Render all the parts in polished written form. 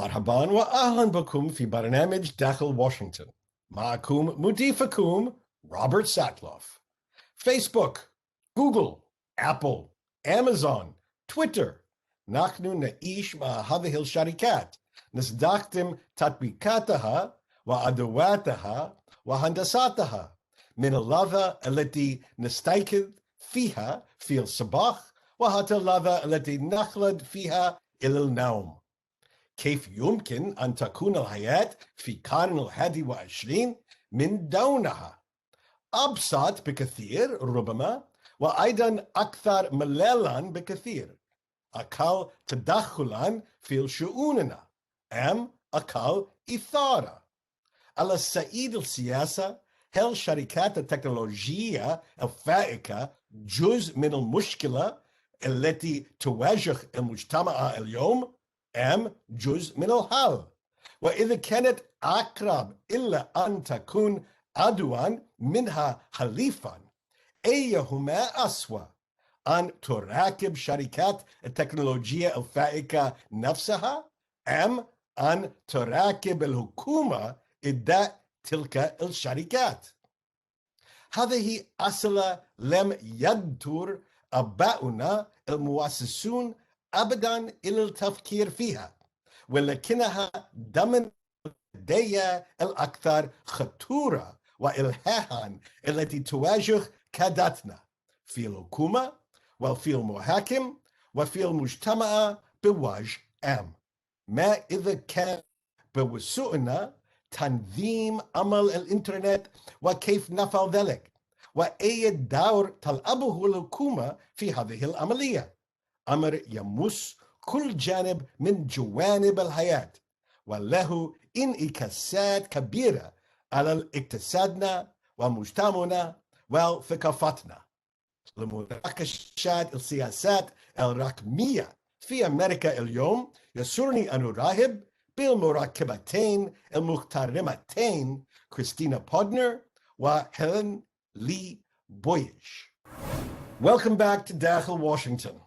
مرحبا وأهلا بكم في برنامج داخل واشنطن. معكم مضيفكم روبرت ساتلوف. فيسبوك، جوجل، أبل، أمازون، تويتر. نحن نعيش مع هذه الشركات، نستخدم تطبيقاتها وأدواتها وهندساتها من اللحظة التي نستيقظ فيها في الصباح وحتى اللحظة التي نخلد فيها إلى النوم. كيف يمكن أن تكون الحياة في القرن 21 من دونها؟ أبسط بكثير ربما، وأيضا أكثر مللا بكثير، أقل تدخلا في شؤوننا، أقل إثارة. على الصعيد السياسي، هل شركات التكنولوجيا الفائقة جزء من المشكلة التي تواجه المجتمع اليوم أم جزء من الحل؟ وإذا كانت أقرب إلى أن تكون عدوا منها حليفا، أيهما أسوأ؟ أن تراقب شركات التكنولوجيا الفائقة نفسها أم أن تراقب الحكومة إداء تلك الشركات؟ هذه أسئلة لم يدر آباؤنا المؤسسون أبدا إلى التفكير فيها، ولكنها ضمن القضايا الأكثر خطورة وإلحاحا التي تواجه قادتنا في الحكومة وفي المحاكم وفي المجتمع بوجه عام. ما إذا كان بوسعنا تنظيم عمل الإنترنت وكيف نفعل ذلك؟ وأي دور تلعبه الحكومة في هذه العملية؟ أمر يمس كل جانب من جوانب الحياة، وله انعكاسات كبيرة على اقتصادنا ومجتمعنا وثقافتنا. لمناقشة السياسات الرقمية في أمريكا اليوم، يسرني أن أرحب بالمراقبتين المحترمتين كريستينا بودنر وهيلين لي بويش. Welcome back to Dakhel, Washington.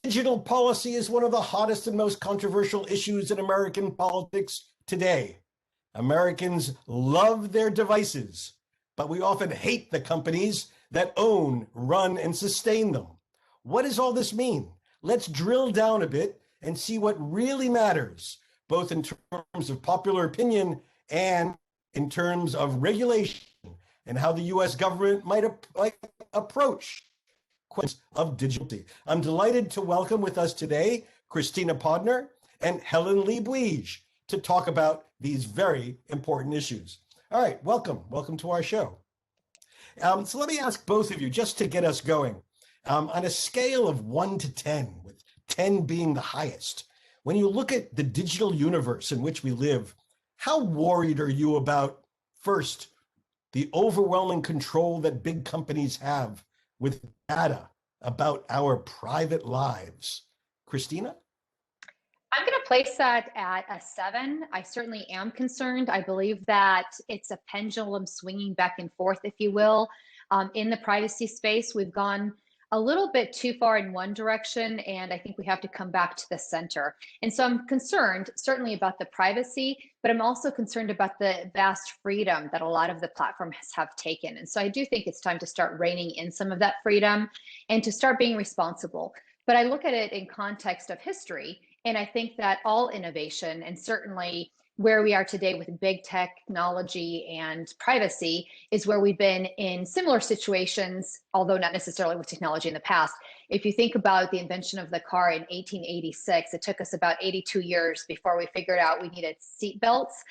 Digital policy is one of the hottest and most controversial issues in American politics today. Americans love their devices, but we often hate the companies that own, run, and sustain them. What does all this mean? Let's drill down a bit and see what really matters, both in terms of popular opinion and in terms of regulation, and how the US government might approach questions of digital. I'm delighted to welcome with us today Christina Podner and Helen Liebweige to talk about these very important issues. All right, welcome to our show. So let me ask both of you, just to get us going, on a scale of 1 to 10, with 10 being the highest, when you look at the digital universe in which we live, how worried are you about, first, the overwhelming control that big companies have with data about our private lives? Christina? I'm going to place that at a 7. I certainly am concerned. I believe that it's a pendulum swinging back and forth, if you will. In the privacy space, we've gone a little bit too far in one direction, and I think we have to come back to the center. And so I'm concerned, certainly about the privacy, but I'm also concerned about the vast freedom that a lot of the platforms have taken. And so I do think it's time to start reining in some of that freedom and to start being responsible. But I look at it in context of history, and I think that all innovation, and certainly where we are today with big technology and privacy, is where we've been in similar situations, although not necessarily with technology in the past. If you think about the invention of the car in 1886, it took us about 82 years before we figured out we needed seat belts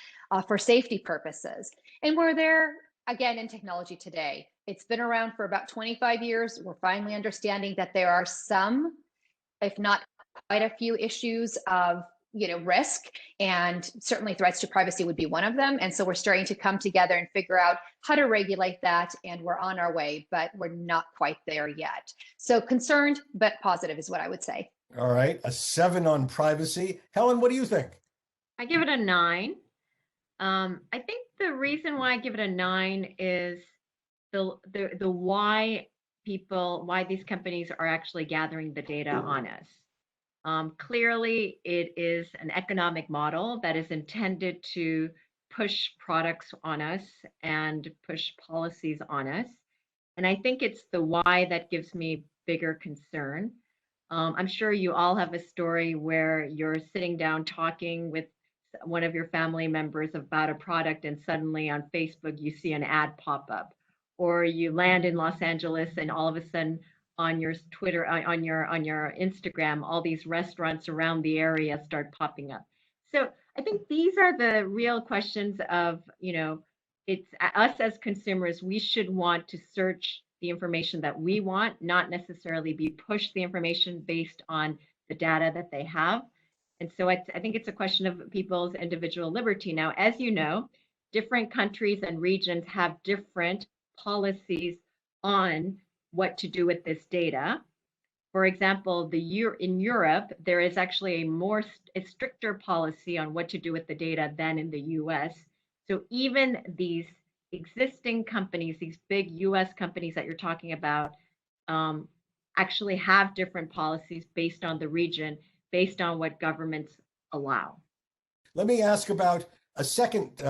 for safety purposes. And we're there again in technology today. It's been around for about 25 years. We're finally understanding that there are some, if not quite a few, issues of risk, and certainly threats to privacy would be one of them. And so we're starting to come together and figure out how to regulate that, and we're on our way, but we're not quite there yet. So concerned, but positive is what I would say. All right, a 7 on privacy. Helen, what do you think? I give it a 9. I think the reason why I give it a 9 is the why these companies are actually gathering the data on us. Clearly, it is an economic model that is intended to push products on us and push policies on us. And I think it's the why that gives me bigger concern. I'm sure you all have a story where you're sitting down talking with one of your family members about a product, and suddenly on Facebook you see an ad pop up, or you land in Los Angeles and all of a sudden on your Twitter, on your Instagram, all these restaurants around the area start popping up. So I think these are the real questions of, it's us as consumers, we should want to search the information that we want, not necessarily be pushed the information based on the data that they have. And so I think it's a question of people's individual liberty. Now, as you know, different countries and regions have different policies on what to do with this data. For example, in Europe, there is actually a stricter policy on what to do with the data than in the US. So even these existing companies, these big US companies that you're talking about, actually have different policies based on the region, based on what governments allow. Let me ask about a second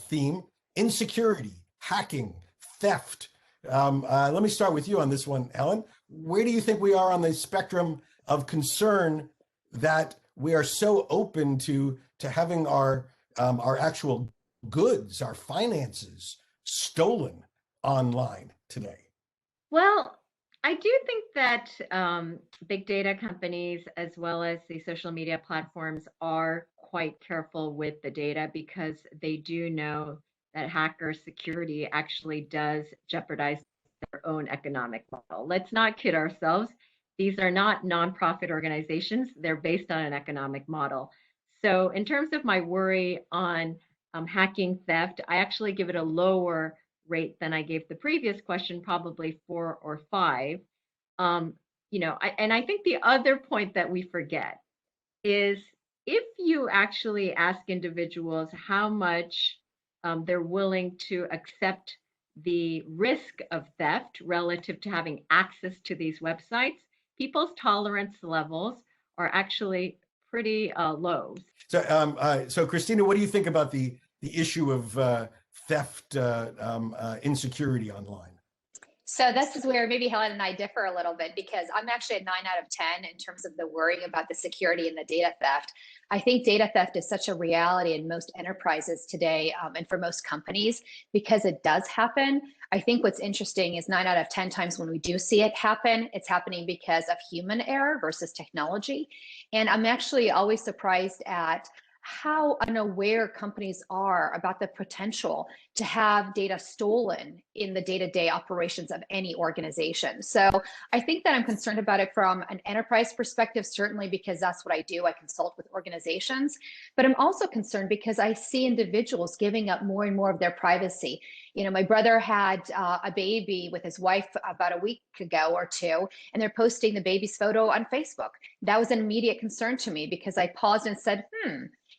theme: insecurity, hacking, theft. Let me start with you on this one, Ellen. Where do you think we are on the spectrum of concern that we are so open to having our actual goods, our finances stolen online today? Well, I do think that big data companies, as well as the social media platforms, are quite careful with the data because they do know that hacker security actually does jeopardize their own economic model. Let's not kid ourselves. These are not nonprofit organizations. They're based on an economic model. So in terms of my worry on hacking theft, I actually give it a lower rate than I gave the previous question, probably 4 or 5. And I think the other point that we forget is if you actually ask individuals how much they're willing to accept the risk of theft relative to having access to these websites, people's tolerance levels are actually pretty low. So Christina, what do you think about the issue of theft, insecurity online? So this is where maybe Helen and I differ a little bit, because I'm actually a 9 out of 10 in terms of the worrying about the security and the data theft. I think data theft is such a reality in most enterprises today, and for most companies, because it does happen. I think what's interesting is 9 out of 10 times when we do see it happen, it's happening because of human error versus technology. And I'm actually always surprised at how unaware companies are about the potential to have data stolen in the day-to-day operations of any organization. So I think that I'm concerned about it from an enterprise perspective, certainly because that's what I do. I consult with organizations, but I'm also concerned because I see individuals giving up more and more of their privacy. My brother had a baby with his wife about a week ago or two, and they're posting the baby's photo on Facebook. That was an immediate concern to me because I paused and said,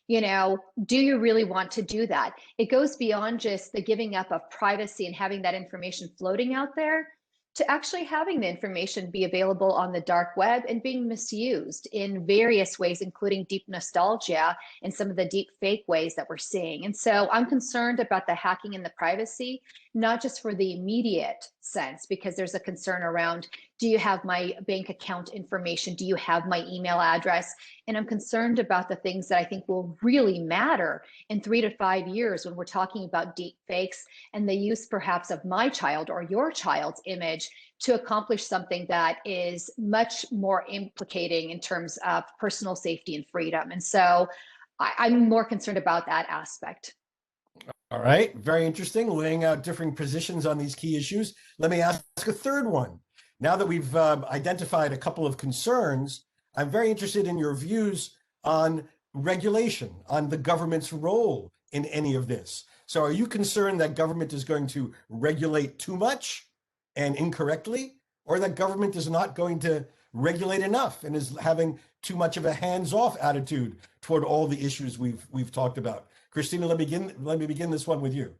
do you really want to do that? It goes beyond just the giving up of privacy and having that information floating out there to actually having the information be available on the dark web and being misused in various ways, including deep nostalgia and some of the deep fake ways that we're seeing. And so I'm concerned about the hacking and the privacy, not just for the immediate sense, because there's a concern around, do you have my bank account information? Do you have my email address? And I'm concerned about the things that I think will really matter in 3 to 5 years when we're talking about deep fakes and the use perhaps of my child or your child's image to accomplish something that is much more implicating in terms of personal safety and freedom. And so I'm more concerned about that aspect. All right, very interesting, laying out different positions on these key issues. Let me ask a third one. Now that we've identified a couple of concerns, I'm very interested in your views on regulation, on the government's role in any of this. So are you concerned that government is going to regulate too much and incorrectly, or that government is not going to regulate enough and is having too much of a hands-off attitude toward all the issues we've talked about? Christina, let me begin this one with you.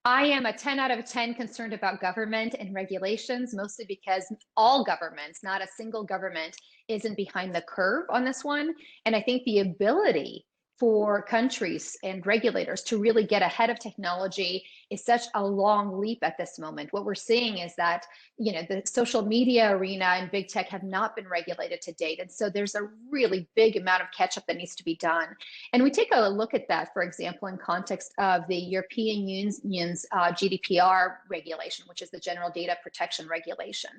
I am a 10 out of 10 concerned about government and regulations, mostly because all governments, not a single government, isn't behind the curve on this one. And I think the ability for countries and regulators to really get ahead of technology is such a long leap at this moment. What we're seeing is that, the social media arena and big tech have not been regulated to date. And so there's a really big amount of catch up that needs to be done. And we take a look at that, for example, in context of the European Union's GDPR regulation, which is the General Data Protection Regulation.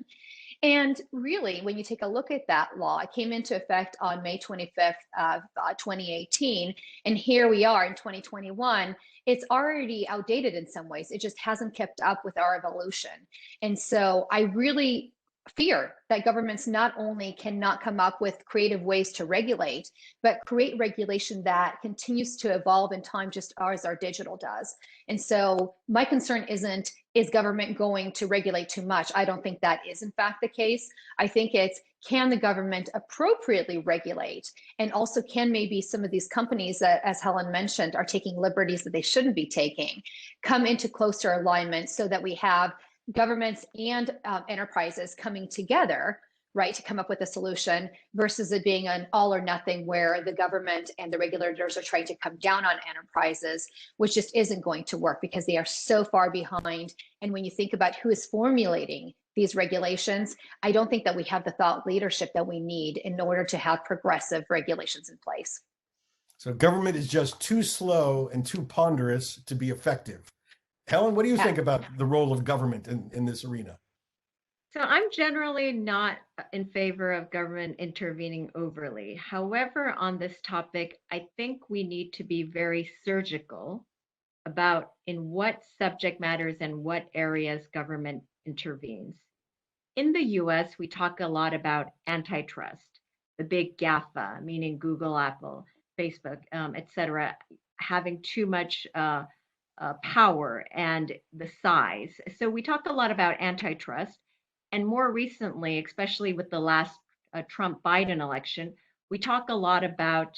And really, when you take a look at that law, it came into effect on May 25th of 2018. And here we are in 2021. It's already outdated in some ways. It just hasn't kept up with our evolution. And so I really fear that governments not only cannot come up with creative ways to regulate, but create regulation that continues to evolve in time just as our digital does. And so my concern isn't, is government going to regulate too much? I don't think that is in fact the case. I think it's, can the government appropriately regulate? And also, can maybe some of these companies that, as Helen mentioned, are taking liberties that they shouldn't be taking, come into closer alignment so that we have governments and enterprises coming together, right, to come up with a solution versus it being an all or nothing where the government and the regulators are trying to come down on enterprises, which just isn't going to work because they are so far behind. And when you think about who is formulating these regulations, I don't think that we have the thought leadership that we need in order to have progressive regulations in place. So government is just too slow and too ponderous to be effective. Helen, what do you think about the role of government in this arena? So I'm generally not in favor of government intervening overly. However, on this topic, I think we need to be very surgical about in what subject matters and what areas government intervenes. In the US, we talk a lot about antitrust, the big GAFA, meaning Google, Apple, Facebook, et cetera, having too much power and the size. So we talk a lot about antitrust. And more recently, especially with the last Trump-Biden election, we talk a lot about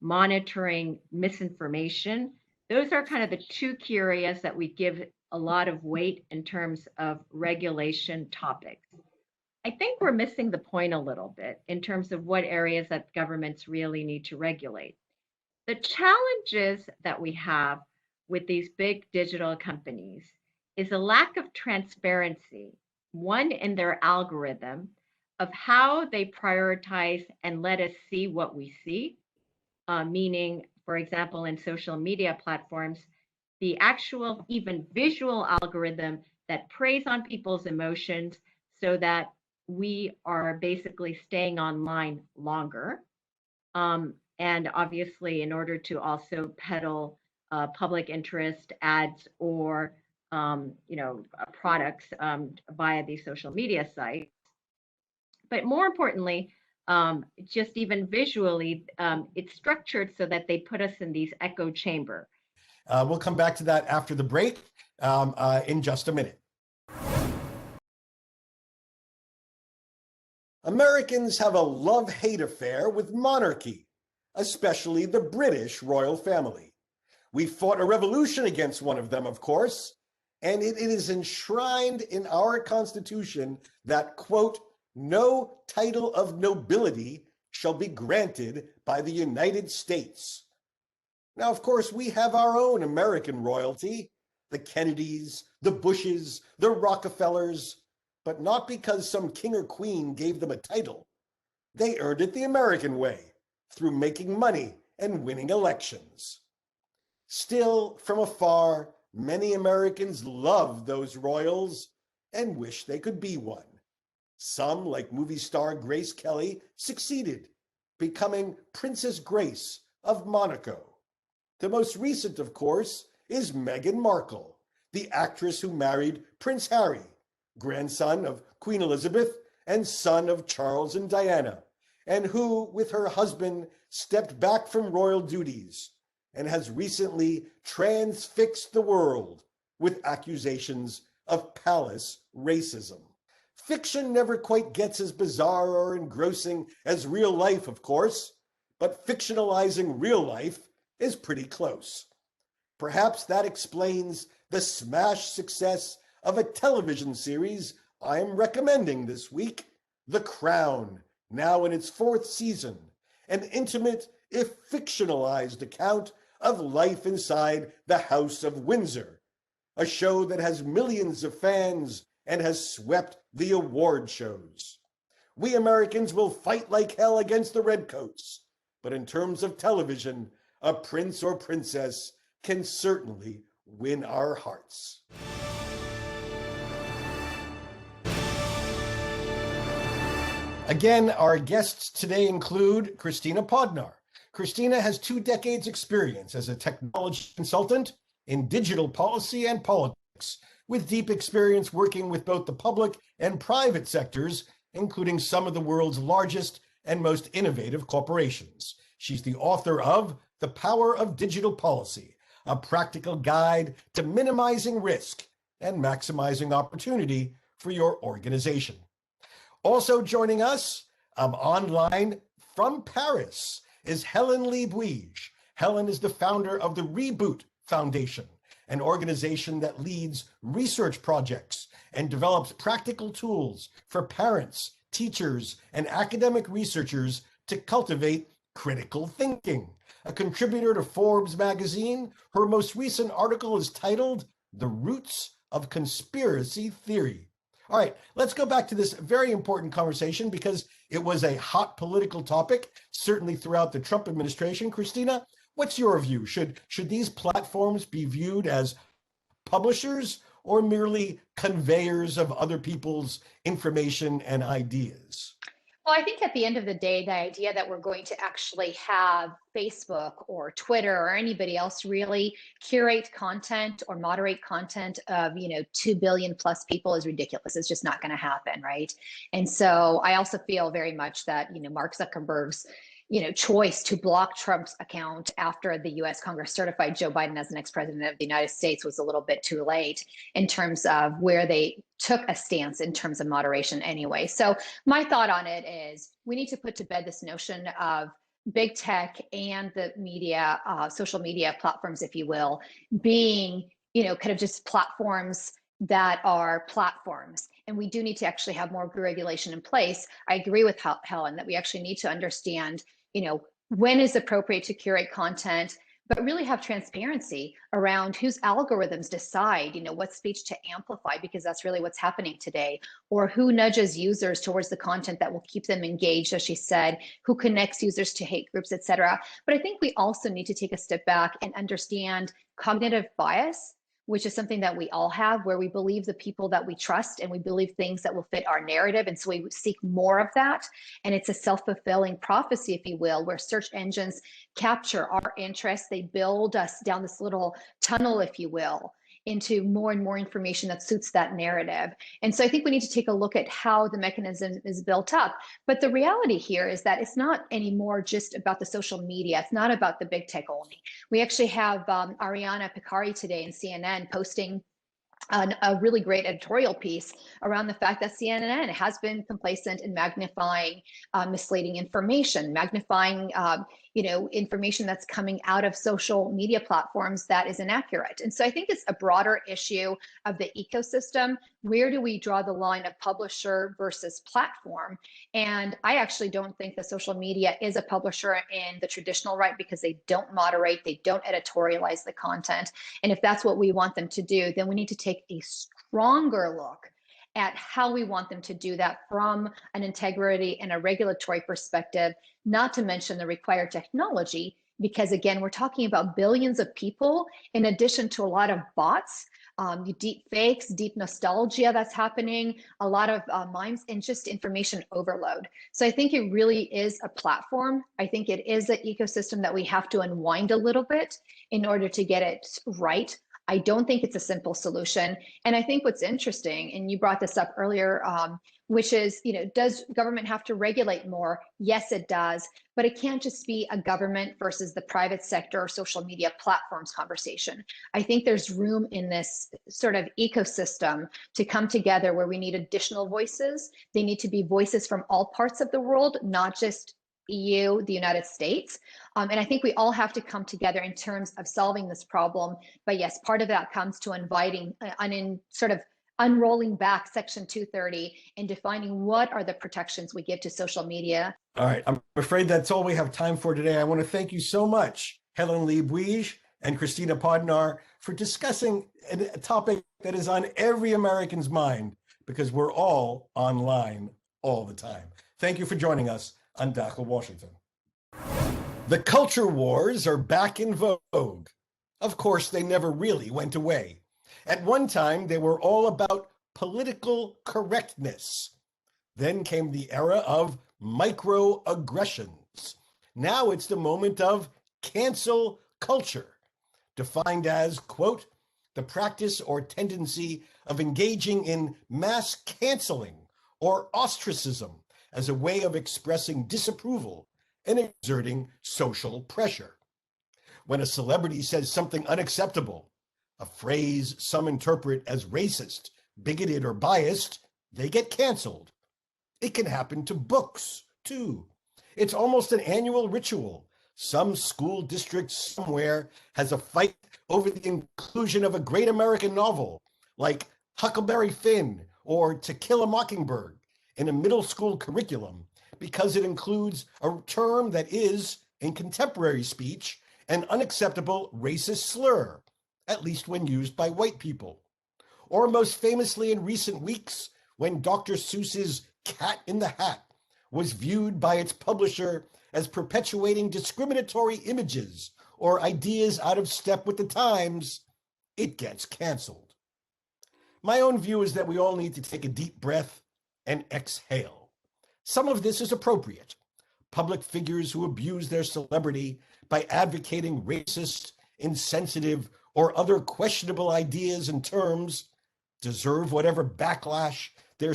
monitoring misinformation. Those are kind of the two key areas that we give a lot of weight in terms of regulation topics. I think we're missing the point a little bit in terms of what areas that governments really need to regulate. The challenges that we have with these big digital companies is a lack of transparency, one in their algorithm of how they prioritize and let us see what we see, meaning, for example, in social media platforms, the actual even visual algorithm that preys on people's emotions so that we are basically staying online longer. And obviously, in order to also peddle public interest ads or products via these social media sites. But more importantly, just even visually, it's structured so that they put us in these echo chamber. We'll come back to that after the break in just a minute. Americans have a love-hate affair with monarchy, especially the British royal family. We fought a revolution against one of them, of course, and it is enshrined in our Constitution that, quote, no title of nobility shall be granted by the United States. Now, of course, we have our own American royalty, the Kennedys, the Bushes, the Rockefellers, but not because some king or queen gave them a title. They earned it the American way, through making money and winning elections. Still, from afar, many Americans love those royals and wish they could be one. Some, like movie star Grace Kelly, succeeded, becoming Princess Grace of Monaco. The most recent, of course, is Meghan Markle, the actress who married Prince Harry, grandson of Queen Elizabeth and son of Charles and Diana, and who, with her husband, stepped back from royal duties and has recently transfixed the world with accusations of palace racism. Fiction never quite gets as bizarre or engrossing as real life, of course, but fictionalizing real life is pretty close. Perhaps that explains the smash success of a television series I'm recommending this week, The Crown, now in its 4th season, an intimate, if fictionalized account of life inside the House of Windsor, a show that has millions of fans and has swept the award shows. We Americans will fight like hell against the Redcoats, but in terms of television, a prince or princess can certainly win our hearts. Again, our guests today include Christina Podnar. Christina has 2 decades experience as a technology consultant in digital policy and politics, with deep experience working with both the public and private sectors, including some of the world's largest and most innovative corporations. She's the author of The Power of Digital Policy, a practical guide to minimizing risk and maximizing opportunity for your organization. Also joining us online from Paris is Helen Lee Buige. Helen is the founder of the Reboot Foundation, an organization that leads research projects and develops practical tools for parents, teachers, and academic researchers to cultivate critical thinking. A contributor to Forbes magazine, her most recent article is titled The Roots of Conspiracy Theory. All right, let's go back to this very important conversation because it was a hot political topic, certainly throughout the Trump administration. Christina, what's your view? Should these platforms be viewed as publishers or merely conveyors of other people's information and ideas? Well, I think at the end of the day, the idea that we're going to actually have Facebook or Twitter or anybody else really curate content or moderate content of, 2 billion plus people is ridiculous. It's just not going to happen, right? And so I also feel very much that, Mark Zuckerberg's choice to block Trump's account after the U.S. Congress certified Joe Biden as the next president of the United States was a little bit too late in terms of where they took a stance in terms of moderation anyway. So my thought on it is we need to put to bed this notion of big tech and the media, social media platforms, if you will, being, kind of just platforms that are platforms. And we do need to actually have more regulation in place. I agree with Helen that we actually need to understand, when is appropriate to curate content, but really have transparency around whose algorithms decide, what speech to amplify, because that's really what's happening today, or who nudges users towards the content that will keep them engaged, as she said, who connects users to hate groups, et cetera. But I think we also need to take a step back and understand cognitive bias, which is something that we all have, where we believe the people that we trust and we believe things that will fit our narrative. And so we seek more of that. And it's a self-fulfilling prophecy, if you will, where search engines capture our interests. They build us down this little tunnel, if you will, into more and more information that suits that narrative. And so I think we need to take a look at how the mechanism is built up. But the reality here is that it's not anymore just about the social media. It's not about the big tech only. We actually have Ariana Picari today in CNN posting a really great editorial piece around the fact that CNN has been complacent in magnifying misleading information, magnifying information that's coming out of social media platforms that is inaccurate. And so I think it's a broader issue of the ecosystem. Where do we draw the line of publisher versus platform? And I actually don't think that social media is a publisher in the traditional right, because they don't moderate, they don't editorialize the content. And if that's what we want them to do, then we need to take a stronger look at how we want them to do that from an integrity and a regulatory perspective, not to mention the required technology, because again, we're talking about billions of people in addition to a lot of bots, deep fakes, deep nostalgia that's happening, a lot of mimes, and just information overload. So I think it really is a platform. I think it is an ecosystem that we have to unwind a little bit in order to get it right. I don't think it's a simple solution. And I think what's interesting, and you brought this up earlier, which is, does government have to regulate more? Yes, it does. But it can't just be a government versus the private sector or social media platforms conversation. I think there's room in this sort of ecosystem to come together where we need additional voices. They need to be voices from all parts of the world, not just EU, the United States. And I think we all have to come together in terms of solving this problem. But yes, part of that comes to inviting sort of unrolling back Section 230 and defining what are the protections we give to social media. All right, I'm afraid that's all we have time for today. I want to thank you so much, Helen Lee Buige and Christina Podnar, for discussing a topic that is on every American's mind, because we're all online all the time. Thank you for joining us on Dakhel, Washington. The culture wars are back in vogue. Of course, they never really went away. At one time, they were all about political correctness. Then came the era of microaggressions. Now it's the moment of cancel culture, defined as, quote, the practice or tendency of engaging in mass canceling or ostracism as a way of expressing disapproval and exerting social pressure. When a celebrity says something unacceptable, a phrase some interpret as racist, bigoted, or biased, they get canceled. It can happen to books, too. It's almost an annual ritual. Some school district somewhere has a fight over the inclusion of a great American novel, like Huckleberry Finn or To Kill a Mockingbird, in a middle school curriculum, because it includes a term that is, in contemporary speech, an unacceptable racist slur, at least when used by white people. Or most famously in recent weeks, when Dr. Seuss's Cat in the Hat was viewed by its publisher as perpetuating discriminatory images or ideas out of step with the times, it gets canceled. My own view is that we all need to take a deep breath and exhale. Some of this is appropriate. Public figures who abuse their celebrity by advocating racist, insensitive, or other questionable ideas and terms deserve whatever backlash their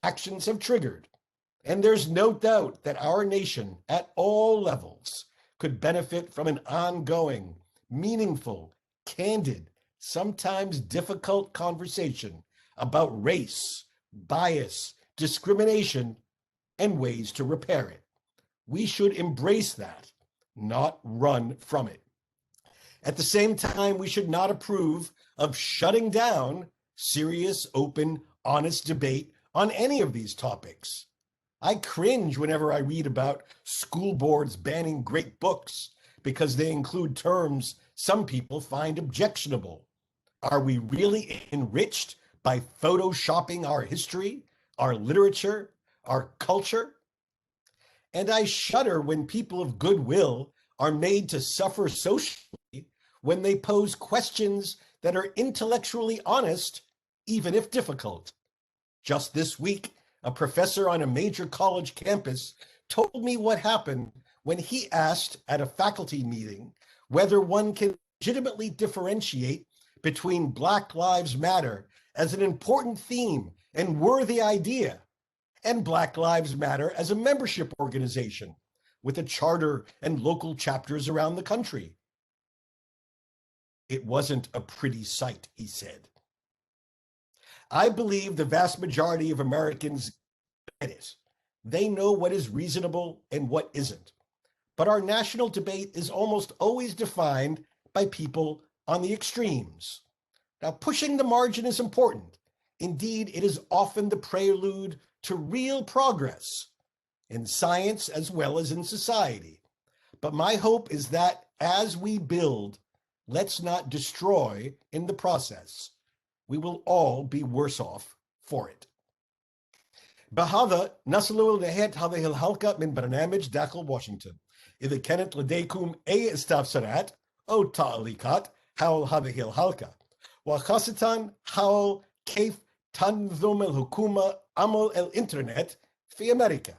actions have triggered. And there's no doubt that our nation, at all levels, could benefit from an ongoing, meaningful, candid, sometimes difficult conversation about race, bias, discrimination, and ways to repair it. We should embrace that, not run from it. At the same time, we should not approve of shutting down serious, open, honest debate on any of these topics. I cringe whenever I read about school boards banning great books because they include terms some people find objectionable. Are we really enriched by photoshopping our history, our literature, our culture? And I shudder when people of goodwill are made to suffer socially when they pose questions that are intellectually honest, even if difficult. Just this week, a professor on a major college campus told me what happened when he asked at a faculty meeting whether one can legitimately differentiate between Black Lives Matter as an important theme and worthy idea and Black Lives Matter as a membership organization with a charter and local chapters around the country. It wasn't a pretty sight, he said. I believe the vast majority of Americans get it. They know what is reasonable and what isn't. But our national debate is almost always defined by people on the extremes. Now, pushing the margin is important. Indeed, it is often the prelude to real progress in science as well as in society. But my hope is that as we build, let's not destroy in the process. We will all be worse off for it. بهذا نصل لنهاية هذه الحلقة من برنامج داخل واشنطن. إذا كانت لديكم أي استفسارات أو تعليقات حول هذه الحلقة، وخاصة حول كيف تنظم الحكومة عمل الإنترنت في أمريكا،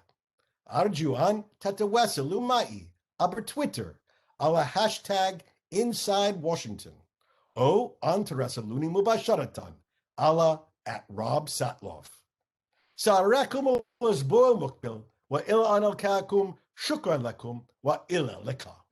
أرجو أن تتواصلوا معي عبر تويتر على هاشتاغ Inside Washington أو أن تراسلوني مباشرة على @RobSatloff. سأراكم الأسبوع المقبل وإلى أن ألقاكم. شكرا لكم وإلى اللقاء.